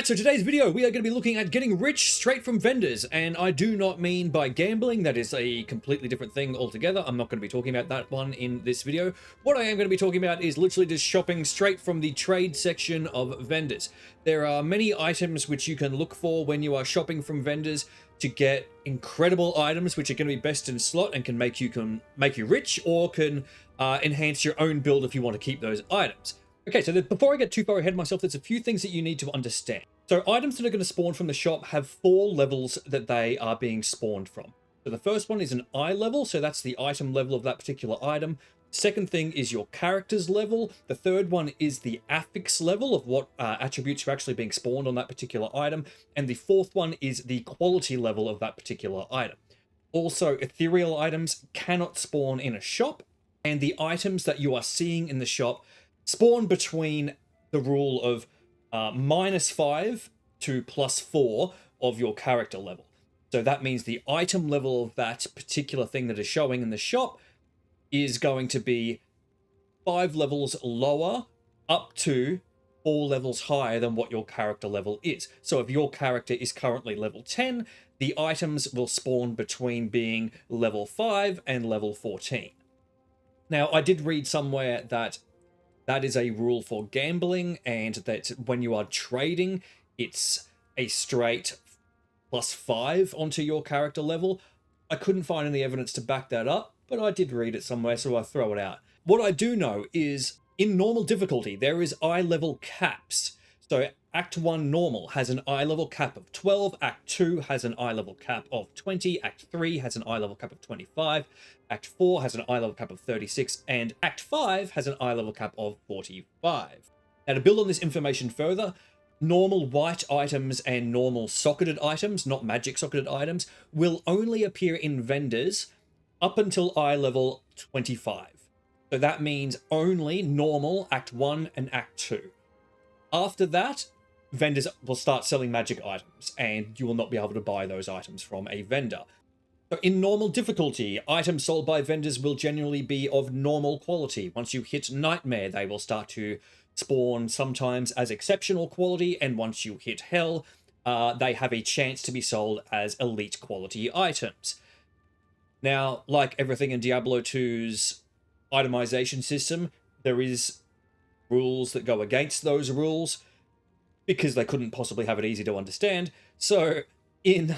Alright, so today's video we are going to be looking at getting rich straight from vendors, and I do not mean by gambling. That is a completely different thing altogether. I'm not going to be talking about that one in this video. What I am going to be talking about is literally just shopping straight from the trade section of vendors. There are many items which you can look for when you are shopping from vendors to get incredible items which are going to be best in slot and can make you rich, or can enhance your own build if you want to keep those items. Okay, so before I get too far ahead of myself, there's a few things that you need to understand. So items that are going to spawn from the shop have 4 levels that they are being spawned from. So the first one is an eye level, so that's the item level of that particular item. Second thing is your character's level. The third one is the affix level of what attributes are actually being spawned on that particular item. And the fourth one is the quality level of that particular item. Also, ethereal items cannot spawn in a shop, and the items that you are seeing in the shop spawn between the rule of -5 to +4 of your character level. So that means the item level of that particular thing that is showing in the shop is going to be 5 levels lower up to 4 levels higher than what your character level is. So if your character is currently level 10, the items will spawn between being level 5 and level 14. Now, I did read somewhere that that is a rule for gambling, and that when you are trading, it's a straight +5 onto your character level. I couldn't find any evidence to back that up, but I did read it somewhere, so I throw it out. What I do know is, in normal difficulty, there is eye level caps. So Act 1 normal has an eye level cap of 12, Act 2 has an eye level cap of 20, Act 3 has an eye level cap of 25, Act 4 has an eye level cap of 36, and Act 5 has an eye level cap of 45. Now, to build on this information further, normal white items and normal socketed items, not magic socketed items, will only appear in vendors up until eye level 25. So that means only normal Act 1 and Act 2. After that, vendors will start selling magic items, and you will not be able to buy those items from a vendor. So in normal difficulty, items sold by vendors will generally be of normal quality. Once you hit Nightmare, they will start to spawn sometimes as exceptional quality, and once you hit Hell, they have a chance to be sold as elite quality items. Now, like everything in Diablo 2's itemization system, there is rules that go against those rules, because they couldn't possibly have it easy to understand. So in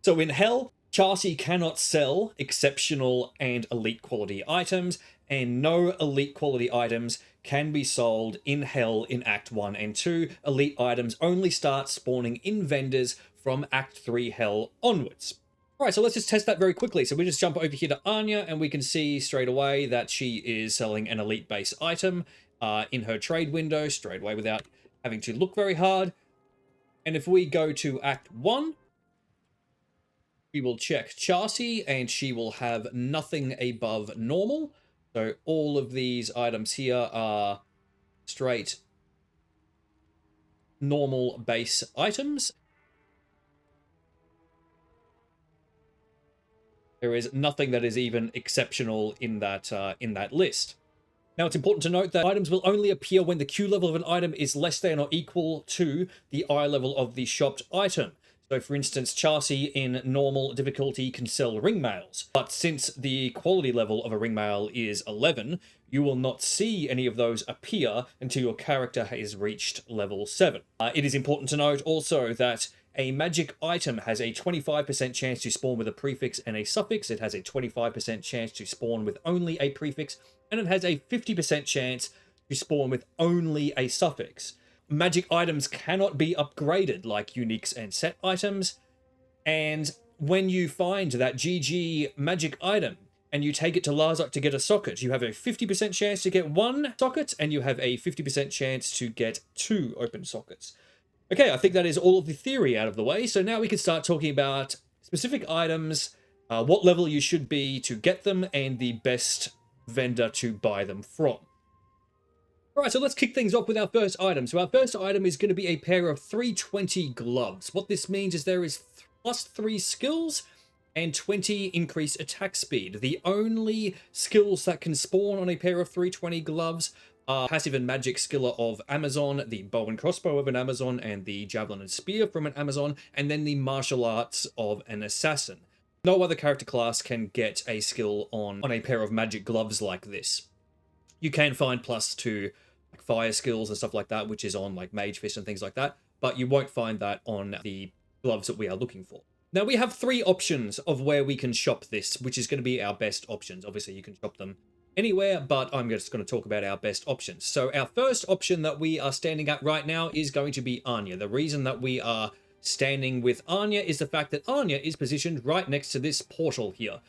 Hell, Chassis cannot sell exceptional and elite quality items, and no elite quality items can be sold in Hell in Act 1 and 2. Elite items only start spawning in vendors from Act 3 Hell onwards. Alright, so let's just test that very quickly. So we just jump over here to Anya, and we can see straight away that she is selling an elite base item in her trade window straight away without having to look very hard. And if we go to Act 1, we will check Chassis, and she will have nothing above normal. So all of these items here are straight normal base items. There is nothing that is even exceptional in that list. Now, it's important to note that items will only appear when the Q level of an item is less than or equal to the I level of the shopped item. So, for instance, Chassis in normal difficulty can sell ring mails, but since the quality level of a ring mail is 11, you will not see any of those appear until your character has reached level 7. It is important to note also that a magic item has a 25% chance to spawn with a prefix and a suffix. It has a 25% chance to spawn with only a prefix, and it has a 50% chance to spawn with only a suffix. Magic items cannot be upgraded like uniques and set items, and when you find that GG magic item and you take it to Lazark to get a socket, you have a 50% chance to get 1 socket, and you have a 50% chance to get 2 open sockets. Okay, I think that is all of the theory out of the way, so now we can start talking about specific items, what level you should be to get them, and the best vendor to buy them from. Alright, so let's kick things off with our first item. So our first item is going to be a pair of 320 gloves. What this means is there is +3 skills and 20 increased attack speed. The only skills that can spawn on a pair of 320 gloves passive and magic skiller of Amazon, the bow and crossbow of an Amazon, and the javelin and spear from an Amazon, and then the martial arts of an assassin. No other character class can get a skill on a pair of magic gloves like this. You can find plus to like fire skills and stuff like that, which is on like mage fist and things like that, but you won't find that on the gloves that we are looking for. Now we have 3 options of where we can shop this, which is going to be our best options. Obviously you can shop them anywhere, but I'm just going to talk about our best options. So our first option that we are standing at right now is going to be Anya. The reason that we are standing with Anya is the fact that Anya is positioned right next to this portal here,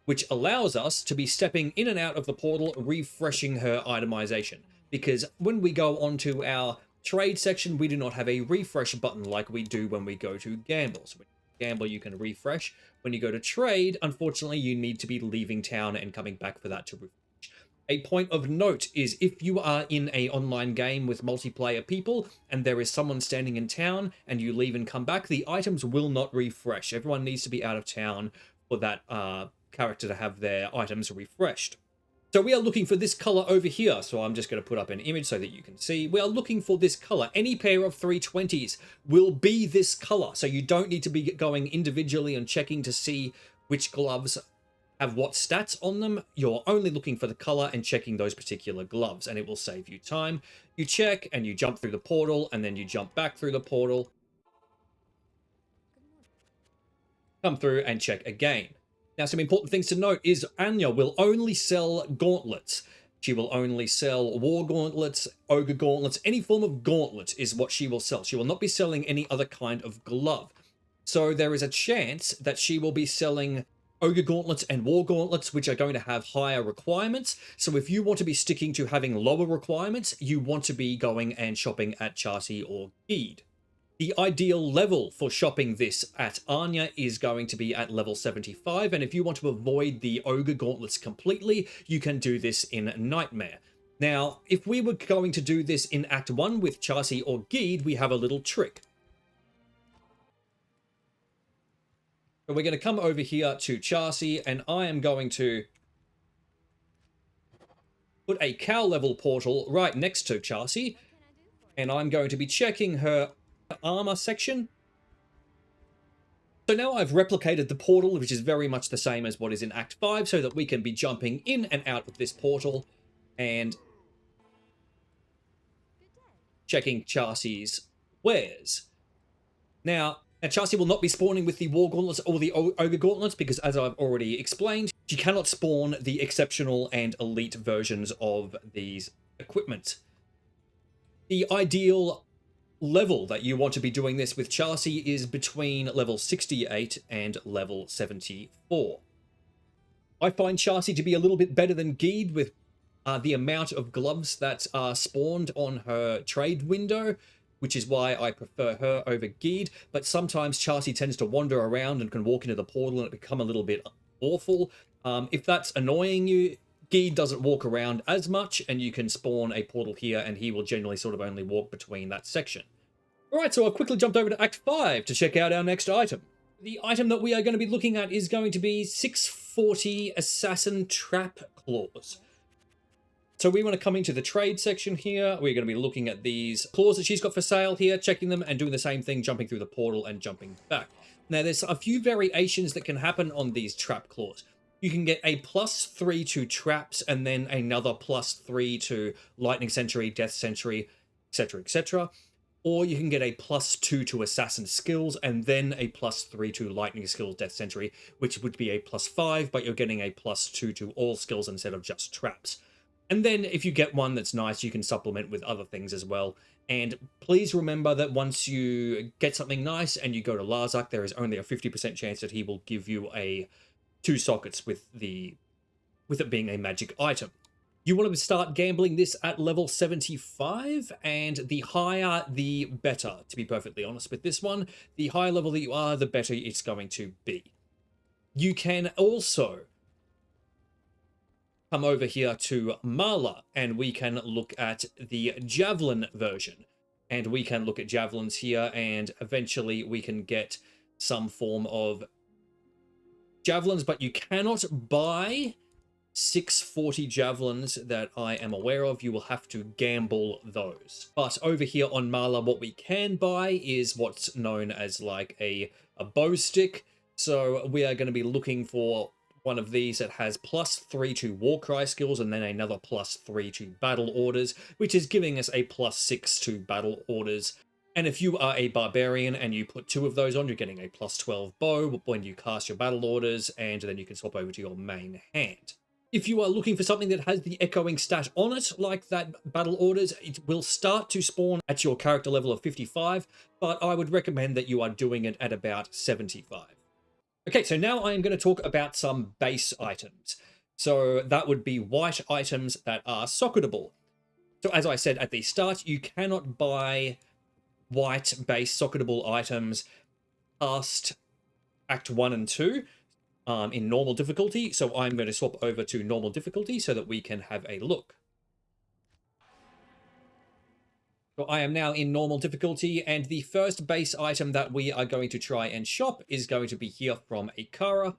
which allows us to be stepping in and out of the portal, refreshing her itemization. Because when we go onto our trade section, we do not have a refresh button like we do when we go to gamble. So when you gamble, you can refresh. When you go to trade, unfortunately, you need to be leaving town and coming back for that to refresh. A point of note is if you are in an online game with multiplayer people and there is someone standing in town and you leave and come back, the items will not refresh. Everyone needs to be out of town for that character to have their items refreshed. So we are looking for this color over here. So I'm just going to put up an image so that you can see. We are looking for this color. Any pair of 320s will be this color. So you don't need to be going individually and checking to see which gloves have what stats on them. You're only looking for the color and checking those particular gloves, and it will save you time. You check and you jump through the portal, and then you jump back through the portal, come through and check again. Now, some important things to note is Anya will only sell gauntlets. She will only sell war gauntlets, ogre gauntlets, any form of gauntlet is what she will sell. She will not be selling any other kind of glove. So there is a chance that she will be selling ogre gauntlets and war gauntlets, which are going to have higher requirements. So if you want to be sticking to having lower requirements, you want to be going and shopping at Chassis or Guide. The ideal level for shopping this at Anya is going to be at level 75, and if you want to avoid the ogre gauntlets completely, you can do this in Nightmare. Now, if we were going to do this in Act 1 with Chassis or Guide, we have a little trick. So we're going to come over here to Chassis, and I am going to put a cow level portal right next to Chassis, and I'm going to be checking her armor section. So now I've replicated the portal, which is very much the same as what is in Act 5, so that we can be jumping in and out of this portal and checking Chassis' wares. Now Chassis will not be spawning with the War Gauntlets or the Ogre Gauntlets because, as I've already explained, she cannot spawn the exceptional and elite versions of these equipment. The ideal level that you want to be doing this with Chassis is between level 68 and level 74. I find Chassis to be a little bit better than Guide with the amount of gloves that are spawned on her trade window, which is why I prefer her over Guide, but sometimes Chassis tends to wander around and can walk into the portal and it become a little bit awful. If that's annoying you, Guide doesn't walk around as much, and you can spawn a portal here and he will generally sort of only walk between that section. Alright, so I've quickly jumped over to Act 5 to check out our next item. The item that we are going to be looking at is going to be 640 Assassin Trap Claws. So we want to come into the trade section here. We're going to be looking at these claws that she's got for sale here, checking them and doing the same thing, jumping through the portal and jumping back. Now, there's a few variations that can happen on these trap claws. You can get a +3 to traps and then another +3 to lightning sentry, death sentry, etc., etc. Or you can get a +2 to assassin skills and then a +3 to lightning skills, death sentry, which would be a +5, but you're getting a +2 to all skills instead of just traps. And then if you get one that's nice, you can supplement with other things as well. And please remember that once you get something nice and you go to Larzak, there is only a 50% chance that he will give you a 2 sockets with it being a magic item. You want to start gambling this at level 75, and the higher the better, to be perfectly honest with this one. The higher level that you are, the better it's going to be. You can also come over here to Mala, and we can look at the Javelin version. And we can look at Javelins here, and eventually we can get some form of Javelins, but you cannot buy 640 javelins that I am aware of. You will have to gamble those. But over here on Mala, what we can buy is what's known as like a bow stick. So we are going to be looking for one of these that has +3 to Warcry skills and then another +3 to battle orders, which is giving us a +6 to battle orders. And if you are a barbarian and you put 2 of those on, you're getting a +12 bow when you cast your battle orders, and then you can swap over to your main hand. If you are looking for something that has the echoing stat on it, like that battle orders, it will start to spawn at your character level of 55, but I would recommend that you are doing it at about 75. Okay, so now I am going to talk about some base items. So that would be white items that are socketable. So as I said at the start, you cannot buy white base socketable items past Act 1 and 2. In normal difficulty, so I'm going to swap over to normal difficulty so that we can have a look. So I am now in normal difficulty, and the first base item that we are going to try and shop is going to be here from Ikara.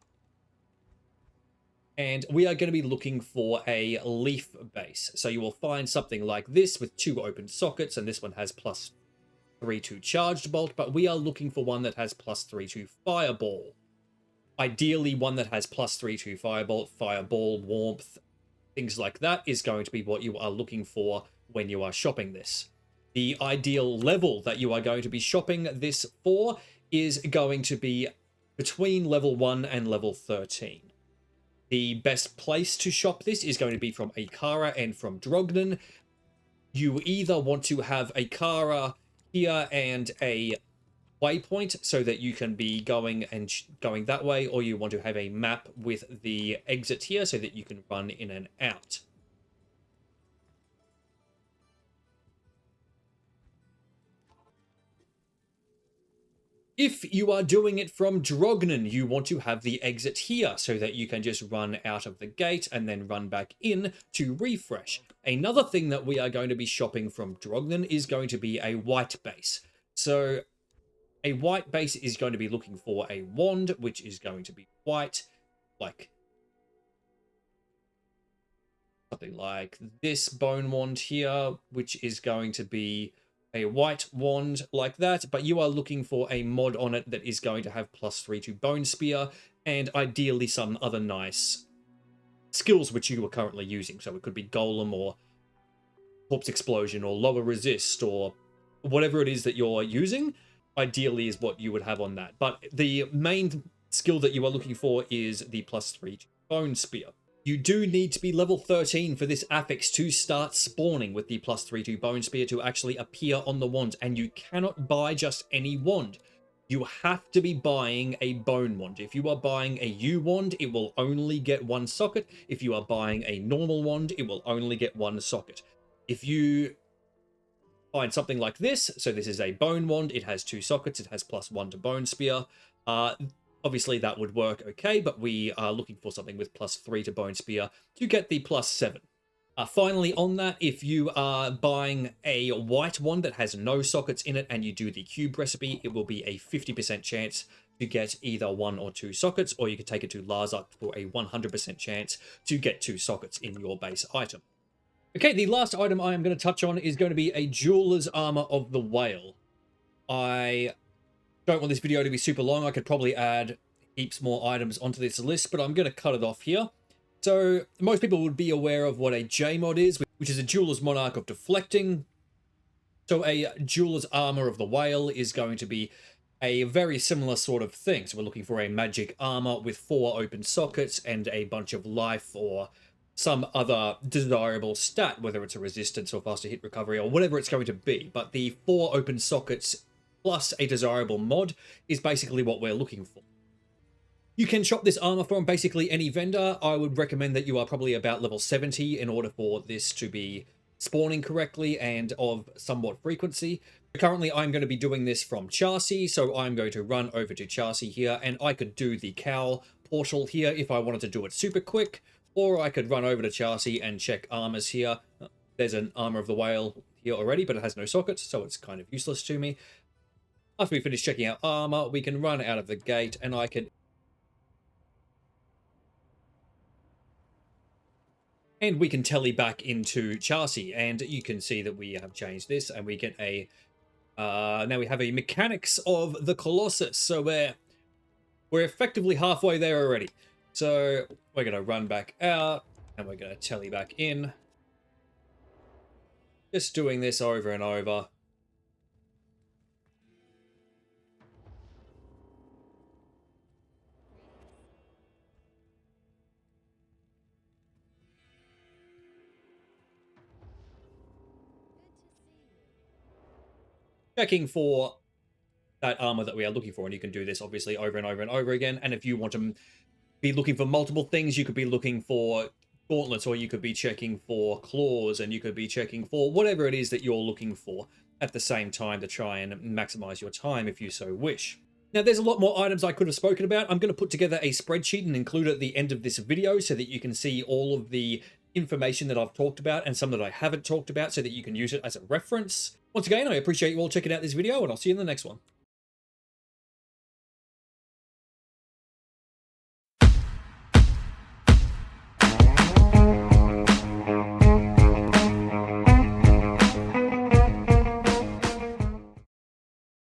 And we are going to be looking for a leaf base. So you will find something like this with 2 open sockets, and this one has +3 to charged bolt, but we are looking for one that has +3 to fireball. Ideally, one that has +3 to firebolt, fireball, warmth, things like that is going to be what you are looking for when you are shopping this. The ideal level that you are going to be shopping this for is going to be between level 1 and level 13. The best place to shop this is going to be from Ikara and from Drognan. You either want to have Ikara here and a waypoint so that you can be going that way, or you want to have a map with the exit here so that you can run in and out. If you are doing it from Drognan, you want to have the exit here so that you can just run out of the gate and then run back in to refresh. Another thing that we are going to be shopping from Drognan is going to be a white base. So a white base is going to be looking for a wand, which is going to be white, like something like this bone wand here, which is going to be a white wand like that, but you are looking for a mod on it that is going to have +3 to bone spear, and ideally some other nice skills which you are currently using. So it could be golem or corpse explosion or lower resist or whatever it is that you're using. Ideally is what you would have on that. But the main skill that you are looking for is the +3 bone spear. You do need to be level 13 for this affix to start spawning with the +3 bone spear to actually appear on the wand, and you cannot buy just any wand. You have to be buying a bone wand. If you are buying a U wand, it will only get 1 socket. If you are buying a normal wand, it will only get 1 socket. If you find something like this, so this is a bone wand, it has 2 sockets, it has +1 to bone spear, obviously that would work okay, but we are looking for something with +3 to bone spear to get the +7. Finally on that, if you are buying a white wand that has no sockets in it and you do the cube recipe, it will be a 50% chance to get either 1 or 2 sockets, or you could take it to Lazark for a 100% chance to get 2 sockets in your base item. Okay, the last item I am going to touch on is going to be a Jeweler's Armor of the Whale. I don't want this video to be super long. I could probably add heaps more items onto this list, but I'm going to cut it off here. So most people would be aware of what a J-mod is, which is a Jeweler's Monarch of Deflecting. So a Jeweler's Armor of the Whale is going to be a very similar sort of thing. So we're looking for a magic armor with 4 open sockets and a bunch of life or some other desirable stat, whether it's a resistance or faster hit recovery or whatever it's going to be. But the 4 open sockets plus a desirable mod is basically what we're looking for. You can shop this armor from basically any vendor. I would recommend that you are probably about level 70 in order for this to be spawning correctly and of somewhat frequency. Currently, I'm going to be doing this from Chassis, so I'm going to run over to Chassis here, and I could do the cowl portal here if I wanted to do it super quick, or I could run over to Chassis and check armors here. There's an Armor of the Whale here already, but it has no sockets, so it's kind of useless to me. After we finish checking out armor, we can run out of the gate, and I can And we can tele back into chassis, and you can see that we have changed this, and we get a now we have a mechanics of the Colossus. So we're effectively halfway there already. So we're gonna run back out, and we're gonna tele back in. Just doing this over and over. Checking for that armor that we are looking for, and you can do this obviously over and over and over again. And if you want to be looking for multiple things, you could be looking for gauntlets, or you could be checking for claws, and you could be checking for whatever it is that you're looking for at the same time to try and maximize your time if you so wish. Now, there's a lot more items I could have spoken about. I'm going to put together a spreadsheet and include it at the end of this video so that you can see all of the information that I've talked about and some that I haven't talked about so that you can use it as a reference. Once again, I appreciate you all checking out this video, and I'll see you in the next one.